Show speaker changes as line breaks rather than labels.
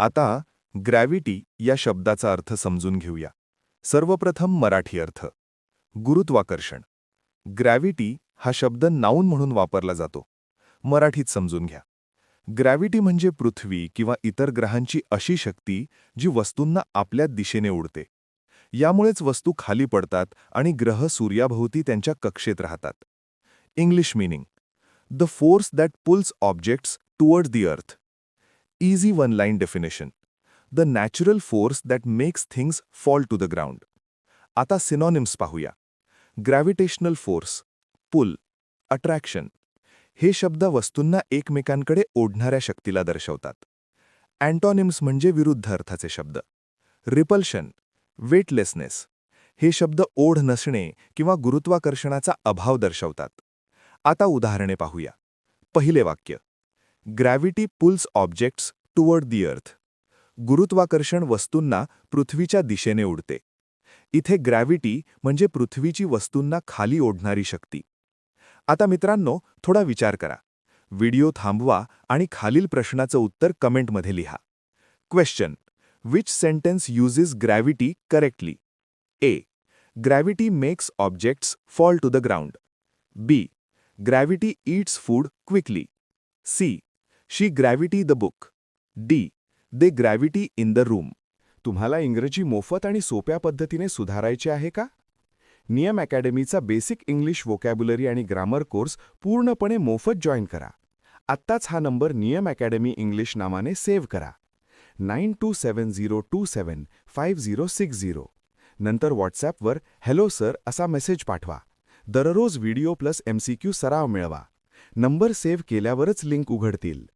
आता ग्रॅव्हिटी या शब्दाचा अर्थ समजून घेऊया. सर्वप्रथम मराठी अर्थ. गुरुत्वाकर्षण. ग्रॅव्हिटी हा शब्द नाऊन म्हणून वापरला जातो. मराठीत समजून घ्या. ग्रॅव्हिटी म्हणजे पृथ्वी किंवा इतर ग्रहांची अशी शक्ती जी वस्तूंना आपल्या दिशेने उडते. यामुळेच वस्तू खाली पडतात आणि ग्रह सूर्याभोवती त्यांच्या कक्षेत राहतात. English meaning: the force that pulls objects toward the earth. Easy one-line definition. The natural force that makes things fall to the ground. आता सिनॉनिम्स पाहूया. ग्रॅव्हिटेशनल फोर्स, पुल, अट्रॅक्शन हे शब्द वस्तूंना एकमेकांकडे ओढणाऱ्या शक्तीला दर्शवतात. अँटॉनिम्स म्हणजे विरुद्ध अर्थाचे शब्द. रिपल्शन, वेटलेसनेस हे शब्द ओढ नसणे किंवा गुरुत्वाकर्षणाचा अभाव दर्शवतात. आता उदाहरणे पाहूया. पहिले वाक्य: gravity pulls objects toward the earth. गुरुत्वाकर्षण वस्तूंना पृथ्वीच्या दिशेने उडते. इथे ग्रॅव्हिटी म्हणजे पृथ्वीची वस्तूंना खाली ओढणारी शक्ती. आता मित्रांनो, थोडा विचार करा. व्हिडिओ थांबवा आणि खालील प्रश्नाचं उत्तर कमेंटमध्ये लिहा. Question: which sentence uses gravity correctly? A. Gravity makes objects fall to the ground. B. Gravity eats food quickly. C. She gravity the book. D. They gravity in the room. तुम्हाला इंग्रजी मोफत आणि सोप्या पद्धतीने सुधारायचे आहे का? नियम अकॅडमीचा बेसिक इंग्लिश व्होकॅब्युलरी आणि ग्रामर कोर्स पूर्णपणे मोफत जॉईन करा. आत्ताच हा नंबर नियम अकॅडमी इंग्लिश नावाने सेव्ह करा. 9270275060. नंतर व्हॉट्सॲपवर हॅलो सर असा मेसेज पाठवा. दररोज व्हिडिओ प्लस MCQ सराव मिळवा. नंबर सेव्ह केल्यावरच लिंक उघडतील.